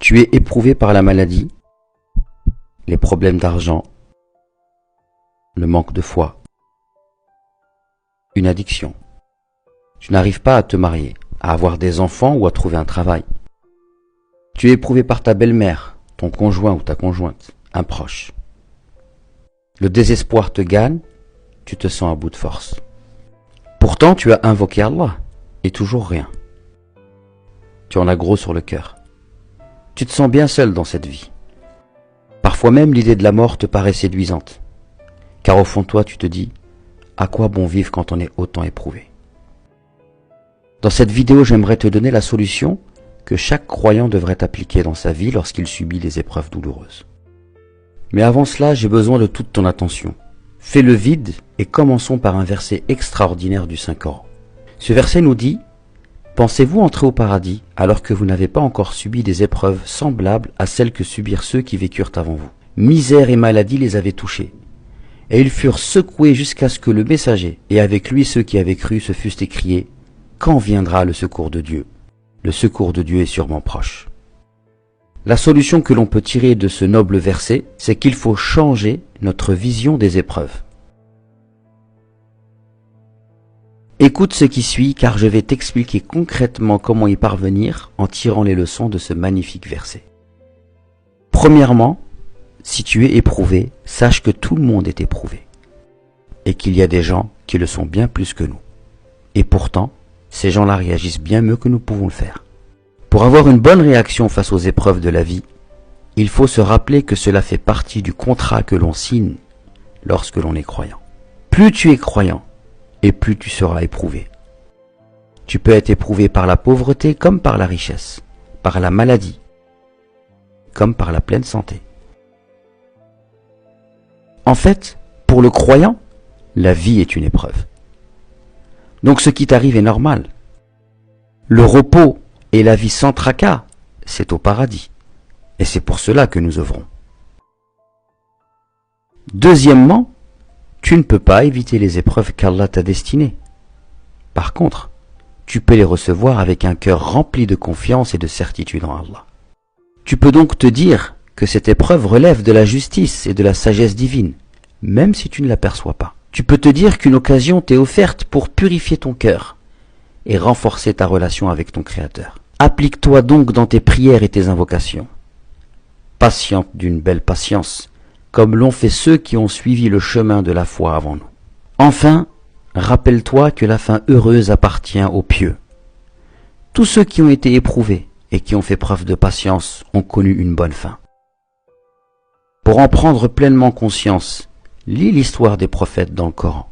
Tu es éprouvé par la maladie, les problèmes d'argent, le manque de foi, une addiction. Tu n'arrives pas à te marier, à avoir des enfants ou à trouver un travail. Tu es éprouvé par ta belle-mère, ton conjoint ou ta conjointe, un proche. Le désespoir te gagne, tu te sens à bout de force. Pourtant, tu as invoqué Allah, et toujours rien. Tu en as gros sur le cœur. Tu te sens bien seul dans cette vie. Parfois même l'idée de la mort te paraît séduisante, car au fond de toi tu te dis, à quoi bon vivre quand on est autant éprouvé? Dans cette vidéo, j'aimerais te donner la solution que chaque croyant devrait appliquer dans sa vie lorsqu'il subit des épreuves douloureuses. Mais avant cela, j'ai besoin de toute ton attention. Fais le vide et commençons par un verset extraordinaire du Saint-Coran. Ce verset nous dit: pensez-vous entrer au paradis alors que vous n'avez pas encore subi des épreuves semblables à celles que subirent ceux qui vécurent avant vous? Misère et maladie les avaient touchés, et ils furent secoués jusqu'à ce que le messager, et avec lui ceux qui avaient cru, se fussent écriés: quand viendra le secours de Dieu? Le secours de Dieu est sûrement proche. La solution que l'on peut tirer de ce noble verset, c'est qu'il faut changer notre vision des épreuves. Écoute ce qui suit, car je vais t'expliquer concrètement comment y parvenir en tirant les leçons de ce magnifique verset. Premièrement, si tu es éprouvé, sache que tout le monde est éprouvé, et qu'il y a des gens qui le sont bien plus que nous. Et pourtant, ces gens-là réagissent bien mieux que nous pouvons le faire. Pour avoir une bonne réaction face aux épreuves de la vie, il faut se rappeler que cela fait partie du contrat que l'on signe lorsque l'on est croyant. Plus tu es croyant, et plus tu seras éprouvé. Tu peux être éprouvé par la pauvreté comme par la richesse, par la maladie comme par la pleine santé. En fait, pour le croyant, la vie est une épreuve. Donc ce qui t'arrive est normal. Le repos et la vie sans tracas, c'est au paradis. Et c'est pour cela que nous œuvrons. Deuxièmement, tu ne peux pas éviter les épreuves qu'Allah t'a destinées. Par contre, tu peux les recevoir avec un cœur rempli de confiance et de certitude en Allah. Tu peux donc te dire que cette épreuve relève de la justice et de la sagesse divine, même si tu ne l'aperçois pas. Tu peux te dire qu'une occasion t'est offerte pour purifier ton cœur et renforcer ta relation avec ton Créateur. Applique-toi donc dans tes prières et tes invocations. Patiente d'une belle patience, comme l'ont fait ceux qui ont suivi le chemin de la foi avant nous. Enfin, rappelle-toi que la fin heureuse appartient aux pieux. Tous ceux qui ont été éprouvés et qui ont fait preuve de patience ont connu une bonne fin. Pour en prendre pleinement conscience, lis l'histoire des prophètes dans le Coran.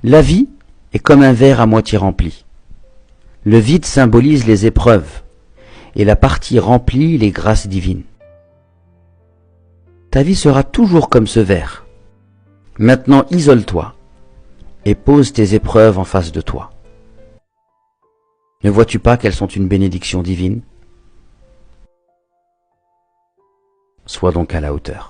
La vie est comme un verre à moitié rempli. Le vide symbolise les épreuves et la partie remplie les grâces divines. Ta vie sera toujours comme ce verre. Maintenant, isole-toi et pose tes épreuves en face de toi. Ne vois-tu pas qu'elles sont une bénédiction divine? Sois donc à la hauteur.